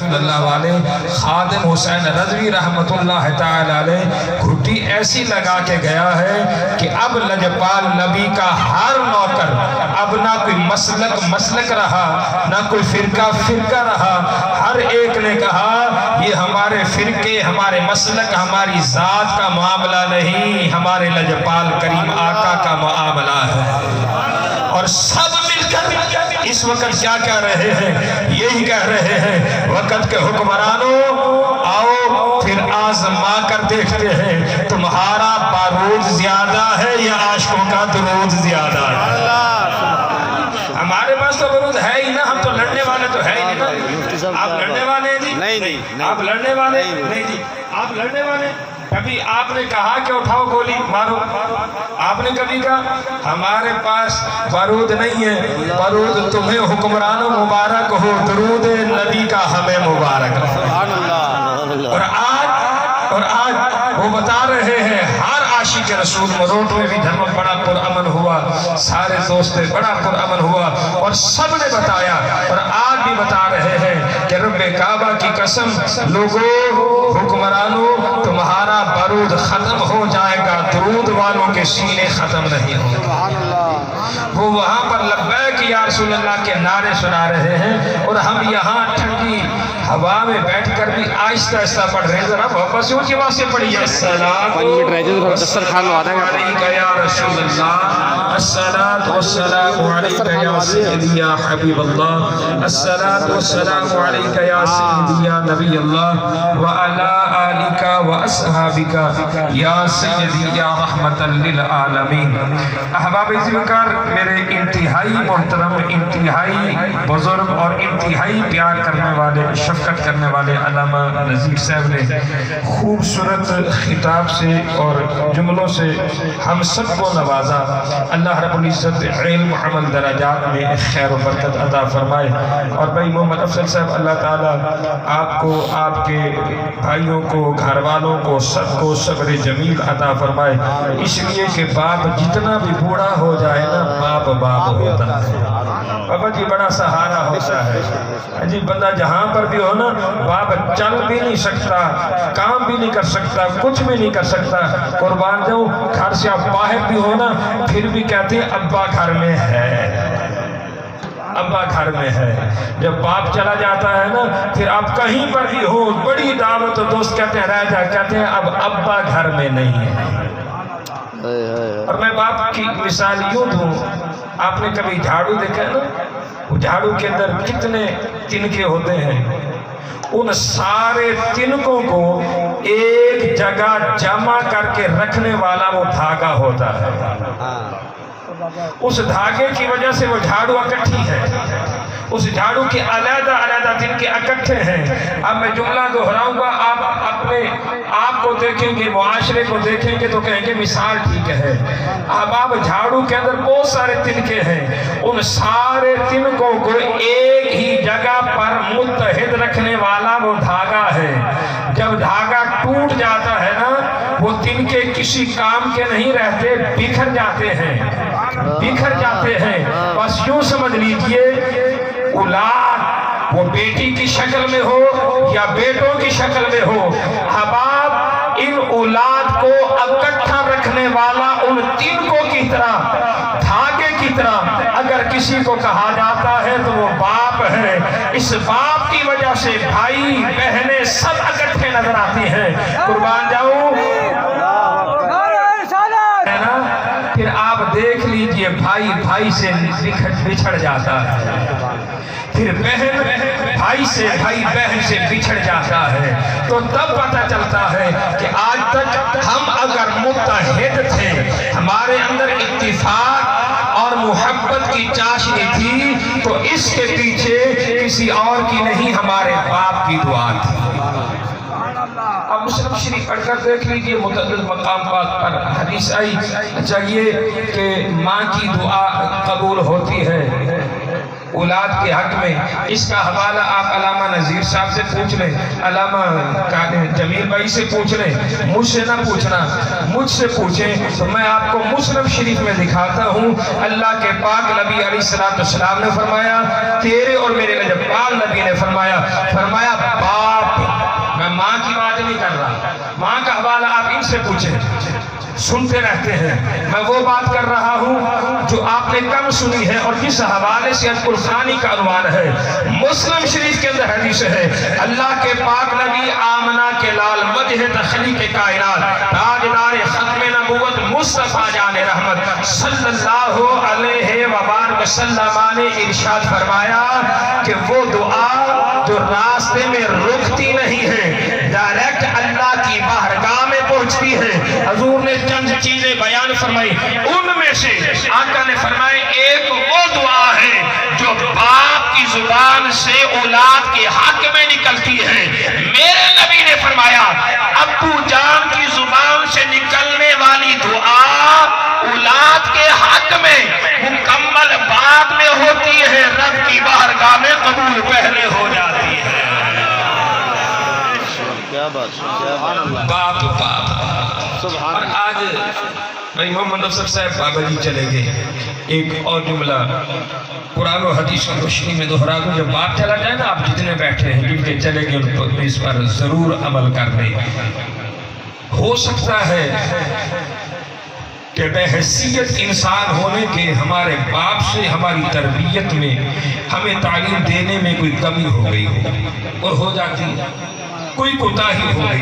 رسول اللہ والے خادم حسین رضوی رحمت اللہ تعالی علیہ گھٹی ایسی لگا کے گیا ہے کہ اب لجپال نبی کا ہر نوکر اب نہ کوئی مسلک رہا نہ کوئی فرقہ رہا، ہر ایک نے کہا یہ ہمارے فرقے ہمارے مسلک ہماری ذات کا معاملہ نہیں، ہمارے لجپال کریم آقا کا معاملہ ہے۔ اور سب مل کر اس وقت کیا کہہ رہے ہیں؟ یہی کہہ رہے ہیں وقت کے حکمرانوں آؤ پھر آزما کر دیکھتے ہیں تمہارا بارود زیادہ ہے یا عاشقوں کا درود زیادہ ہے۔ ہمارے پاس تو درود ہے ہی نا، ہم تو لڑنے والے تو ہے ہی نہیں نا۔ آپ لڑنے والے ہیں جی؟ نہیں۔ آپ لڑنے والے نہیں جی، آپ لڑنے والے کبھی آپ نے کہا کہ اٹھاؤ گولی مارو؟ آپ نے کبھی کہا؟ ہمارے پاس بارود نہیں ہے، بارود تمہیں حکمرانوں مبارک ہو، درود نبی کا ہمیں مبارک ہو۔ اور آج وہ بتا رہے ہیں ہر عاشق رسول مروٹ میں بھی دھرم بڑا پرامن ہوا، سارے دوست بڑا پرامن ہوا، اور سب نے بتایا اور آج بھی بتا رہے ہیں کہ رب کعبہ کی قسم لوگوں حکمرانوں تمہارا بارود ختم ہو جائے گا، درود والوں کے سینے ختم نہیں ہوں گے۔ وہ وہاں پر لبیک یا رسول اللہ کے نعرے سنا رہے ہیں اور ہم یہاں ٹھنڈی ہوا میں بیٹھ کر بھی آہستہ آہستہ پڑھ رہے ہیں۔ ذرا بہت اونچی آواز سے پڑھیے الصلاۃ والسلام علیک یا رسول اللہ، الصلاۃ والسلام علیک یا سیدی یا حبیب اللہ، الصلاۃ والسلام علیک یا سیدی یا نبی اللہ وعلی آلک واصحابک یا سیدی یا رحمت للعالمین۔ احباب ذکر، میرے انتہائی محترم، انتہائی بزرگ اور انتہائی پیار کرنے والے، شفقت کرنے والے علامہ نذیر صاحب نے خوبصورت خطاب سے اور جملوں سے ہم سب کو نوازا۔ اللہ رب العزت علم عمل درجات میں خیر و برکت عطا فرمائے۔ اور بھائی محمد افضل صاحب، اللہ تعالیٰ آپ کو، آپ کے بھائیوں کو، گھر والوں کو، سب کو صبر جمیل عطا فرمائے، اس لیے کہ باپ جتنا بھی بوڑھا ہو جائے نا، باپ ہوتا ہے۔ بابا جی بڑا سہارا ہوتا ہے جی، بندہ جہاں پر بھی ہو نا، باپ چل بھی نہیں سکتا، کام بھی نہیں کر سکتا، کچھ بھی نہیں کر سکتا، قربان جاؤں، گھر سے آپ باہر بھی ہو نا پھر بھی کہتے ہیں ابا گھر میں ہے، ابا گھر میں ہے۔ جب باپ چلا جاتا ہے نا پھر آپ کہیں پر بھی ہو، بڑی دعوت دوست کہتے ہیں رہ جا، کہتے ہیں اب ابا گھر میں نہیں ہے۔ اور میں باپ کی مثال یوں دوں، آپ نے کبھی جھاڑو دیکھا ہے نا؟ جھاڑو کے اندر کتنے تنکے ہوتے ہیں، ان سارے تنکوں کو ایک جگہ جمع کر کے رکھنے والا وہ دھاگا ہوتا ہے۔ اس دھاگے کی وجہ سے وہ جھاڑو اکٹھی ہے، اس جھاڑو کے علیحدہ علیحدہ تنکے اکٹھے ہیں۔ اب میں جملہ دہراؤں گا، آپ اپنے آپ کو دیکھیں گے، معاشرے کو دیکھیں گے تو کہیں گے مثال ٹھیک ہے۔ اب آپ جھاڑو کے اندر بہت سارے تنکے ہیں، ان سارے تنکوں کو ایک ہی جگہ پر متحد رکھنے والا وہ دھاگا ہے۔ جب دھاگا ٹوٹ جاتا ہے نا، وہ تنکے کسی کام کے نہیں رہتے، بکھر جاتے ہیں، بکھر جاتے ہیں۔ بس یوں سمجھ لیجئے، اولاد وہ بیٹی کی شکل میں ہو یا بیٹوں کی شکل میں ہو، احباب ان اولاد کو اکٹھا رکھنے والا ان تنکوں کی طرح، دھاگے کی طرح اگر کسی کو کہا جاتا ہے تو وہ باپ ہے۔ اس باپ کی وجہ سے بھائی بہنیں سب اکٹھے نظر آتی ہیں۔ قربان جاؤں، پھر آپ دیکھ لیجئے بھائی بھائی سے بچھڑ جاتا ہے، پھر بہن بھائی سے، بھائی بہن سے بچھڑ جاتا ہے، تو تب پتہ چلتا ہے کہ آج تک ہم اگر متحد تھے، ہمارے اندر اتفاق اور محبت کی چاشنی تھی، تو اس کے پیچھے کسی اور کی نہیں، ہمارے باپ کی دعا تھی۔ اب مسلم شریف پڑھ کر دیکھ لیجئے، متعدد مقام پر حدیث آئی، چاہیے کہ ماں کی دعا قبول ہوتی ہے اولاد کے حق میں۔ اس کا حوالہ آپ علامہ نذیر صاحب سے پوچھ لیں، علامہ جمیل بھائی سے پوچھ لیں، مجھ سے نہ پوچھنا، مجھ سے پوچھیں تو میں آپ کو مسلم شریف میں دکھاتا ہوں۔ اللہ کے پاک نبی علیہ السلام نے فرمایا، تیرے اور میرے لجپال نبی نے فرمایا بات نہیں کر رہا، وہاں کا حوالہ آپ ان سے پوچھیں، سنتے رہتے ہیں۔ میں وہ بات کر رہا ہوں جو آپ نے کم سنی ہے اور جس حوالے سے الخانی کا عنوان ہے۔ مسلم شریف کے اندر حدیث ہے، اللہ کے پاک نبی آمنہ کے لال وجہ تخلیق کائنات تاجدار ختم نبوت مصطفیٰ جان رحمت صلی اللہ علیہ وآلہ وسلم نے ارشاد فرمایا کہ وہ دعا جو راستے میں رکتی نہیں ہے، ڈائریکٹ اللہ کی بارگاہ میں پہنچتی ہے۔ حضور نے چند چیزیں بیان فرمائی، ان میں سے آقا نے فرمائے ایک وہ دعا ہے جو باپ کی زبان سے اولاد کے حق میں نکلتی ہے۔ میرے نبی نے فرمایا ابو جان کی زبان سے نکلنے والی دعا اولاد کے حق میں مکمل بعد میں ہوتی ہے، رب کی بارگاہ میں قبول پہلے ہو جاتی ہے۔ باپ اور آج بھائی محمد افضل صاحب بابا جی چلے گئے، ایک اور جملہ قرآن و حدیث کی روشنی میں دہرا دوں، جب باپ چلا جائے نا، آپ جتنے بیٹھے ہیں جن کے چلے گئے ان کو اس پر ضرور عمل کر دیں۔ ہو سکتا ہے کہ بحیثیت انسان ہونے کے ہمارے باپ سے ہماری تربیت میں، ہمیں تعلیم دینے میں کوئی کمی ہو گئی ہو، اور ہو جاتی ہے، کوئی کوتاہی ہو گئی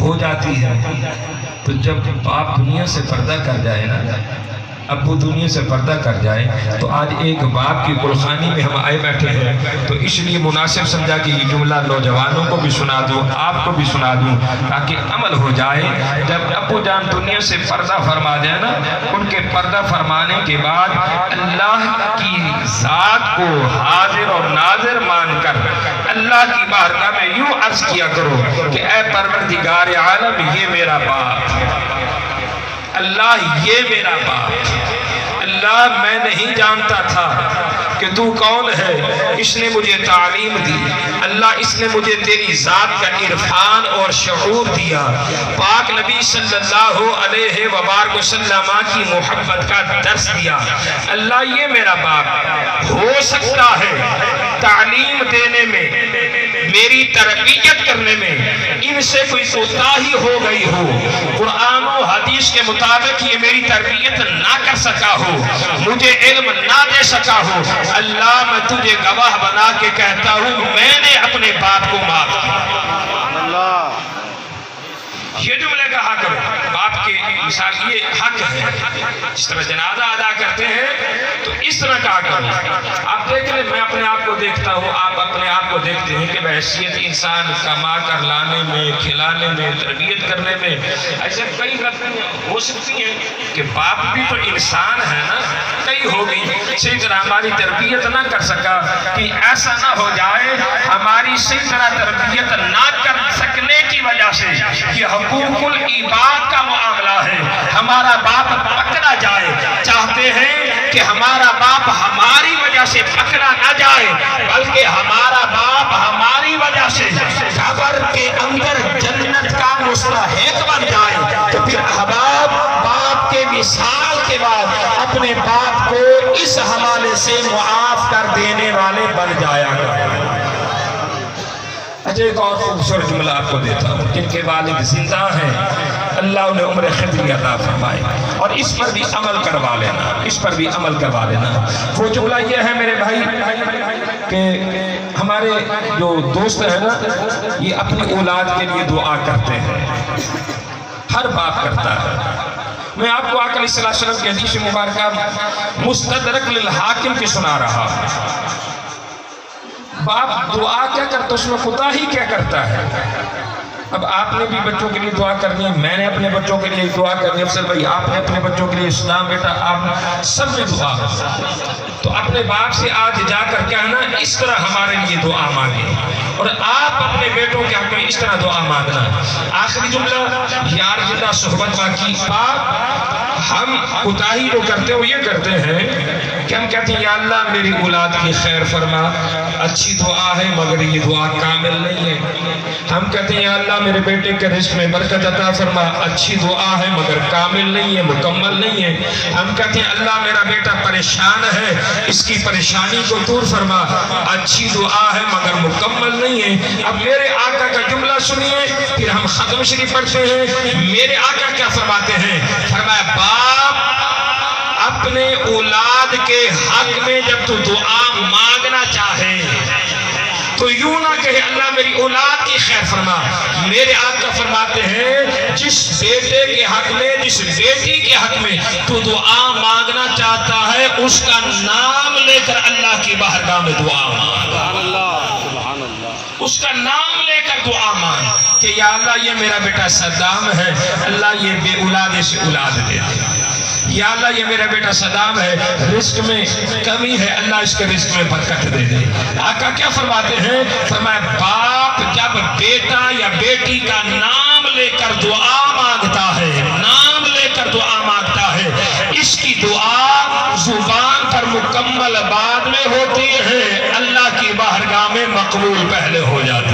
ہو جاتی ہے۔ تو جب باپ دنیا سے پردہ کر جائے نا، ابو دنیا سے پردہ کر جائے، تو آج ایک باپ کی گلخانی میں ہم آئے بیٹھے ہیں، تو اس لیے مناسب سمجھا کہ یہ جملہ نوجوانوں کو بھی سنا دوں، آپ کو بھی سنا دوں، تاکہ عمل ہو جائے۔ جب ابو جان دنیا سے پردہ فرما دیں نا، ان کے پردہ فرمانے کے بعد اللہ کی ذات کو حاضر اور ناظر مان کر اللہ کی بارگاہ میں یوں عرض کیا کرو کہ اے پروردگار عالم، یہ میرا باپ، اللہ یہ میرا باپ، اللہ میں نہیں جانتا تھا کہ تو کون ہے، اس نے مجھے تعلیم دی، اللہ اس نے مجھے تیری ذات کا عرفان اور شعور دیا، پاک نبی صلی اللہ علیہ وآلہ وسلم کی محبت کا درس دیا، اللہ یہ میرا باپ۔ ہو سکتا ہے تعلیم دینے میں، میری تربیت کرنے میں ان سے کوئی کوتاہی ہو گئی ہو، قرآن و حدیث کے مطابق یہ میری تربیت نہ کر سکا ہو، مجھے علم نہ دے سکا ہو، اللہ میں تجھے گواہ بنا کے کہتا ہوں میں نے اپنے باپ کو معاف کیا۔ یہ جملے کا حق ہے، باپ کے مثال یہ حق ہے۔ جس طرح جنازہ ادا کرتے ہیں تو اس طرح کہا کرو۔ آپ دیکھ لیں، میں اپنے آپ کو دیکھتا ہوں، آپ اپنے آپ کو دیکھتے ہیں کہ بحیثیت انسان کما کر لانے میں، کھلانے میں، تربیت کرنے میں ایسے کئی غلطیاں ہو سکتی ہیں کہ باپ بھی تو انسان ہے نا، کئی ہو گئی، صحیح طرح ہماری تربیت نہ کر سکا، کہ ایسا نہ ہو جائے ہماری صحیح طرح تربیت نہ کر سکنے کی وجہ سے یہ حقوق العباد کا معاملہ ہے، ہمارا باپ پکڑا جائے۔ چاہتے ہیں کہ ہمارا باپ ہماری وجہ سے پکڑا نہ جائے، بلکہ ہمارا باپ ہماری وجہ سے قبر کے اندر جنت کا مستحق بن جائے، تو پھر احباب باپ کے وصال کے بعد اپنے باپ کو اس حوالے سے معاف کر دینے والے بن جایا کریں۔ اچھا ایک اور خوبصورت جملہ آپ کو دیتا ہوں، جن کے والد زندہ ہیں اللہ انہیں عمر خضری عطا فرمائے، اور اس پر بھی عمل کروا لینا، اس پر بھی عمل کروا لینا۔ وہ جملہ یہ ہے میرے بھائی کہ ہمارے جو دوست ہیں نا، یہ اپنی اولاد کے لیے دعا کرتے ہیں، ہر باپ کرتا ہے۔ میں آپ کو آقا علیہ السلام کی حدیث مبارکہ مستدرک للحاکم کی سنا رہا ہوں۔ باپ دعا کیا کرتا، اس میں کوتاہی کیا کرتا ہے؟ اب آپ نے بھی بچوں کے لیے دعا کرنی ہے، میں نے اپنے بچوں کے لیے دعا کرنی ہے، افضل بھائی آپ نے اپنے بچوں کے لیے، اسلام بیٹا آپ سب نے دعا، تو اپنے باپ سے آج جا کر کہنا اس طرح ہمارے لیے دعا مانگے، اور آپ اپنے بیٹوں کے حق میں اس طرح دعا مانگنا۔ آخری جملہ، یار زندہ صحبت باقی، باپ ہم کوتاہی جو کرتے ہو یہ کرتے ہیں کہ ہم کہتے ہیں یا اللہ میری اولاد کی خیر فرما، اچھی دعا ہے مگر یہ دعا کامل نہیں ہے۔ ہم کہتے ہیں یا اللہ میرے بیٹے کے رزق میں برکت عطا فرما، اچھی دعا ہے مگر کامل نہیں ہے، مکمل نہیں ہے۔ ہم کہتے ہیں اللہ میرا بیٹا پریشان ہے، اس کی پریشانی کو دور فرما، اچھی دعا ہے مگر مکمل نہیں ہے۔ اب میرے آقا کا جملہ سنیے پھر ہم ختم شریف پڑھتے ہیں۔ میرے آقا کیا فرماتے ہیں؟ فرمایا باپ اپنے اولاد کے حق میں جب تو دعا مانگنا چاہے تو یوں نہ کہے اللہ میری اولاد کی خیر فرما۔ میرے آقا فرماتے ہیں جس بیٹے کے حق میں، جس بیٹی کے حق میں تو دعا مانگنا چاہتا ہے اس کا نام لے کر اللہ کی بارگاہ میں دعا مانگ، اس کا نام لے کر دعا مانگ کہ یا اللہ یہ میرا بیٹا صدام ہے، اللہ یہ بے اولاد سے اولاد دے دے۔ یا اللہ یہ میرا بیٹا صدام ہے، رزق میں کمی ہے، اللہ اس کے رزق میں برکت دے دے۔ آقا کیا فرماتے ہیں؟ فرمایا باپ جب بیٹا یا بیٹی کا نام لے کر دعا مانگتا ہے، نام لے کر دعا مانگتا ہے، اس کی دعا زبان پر مکمل بعد میں ہوتی ہے، اللہ کی بارگاہ میں مقبول پہلے ہو جاتی ہے۔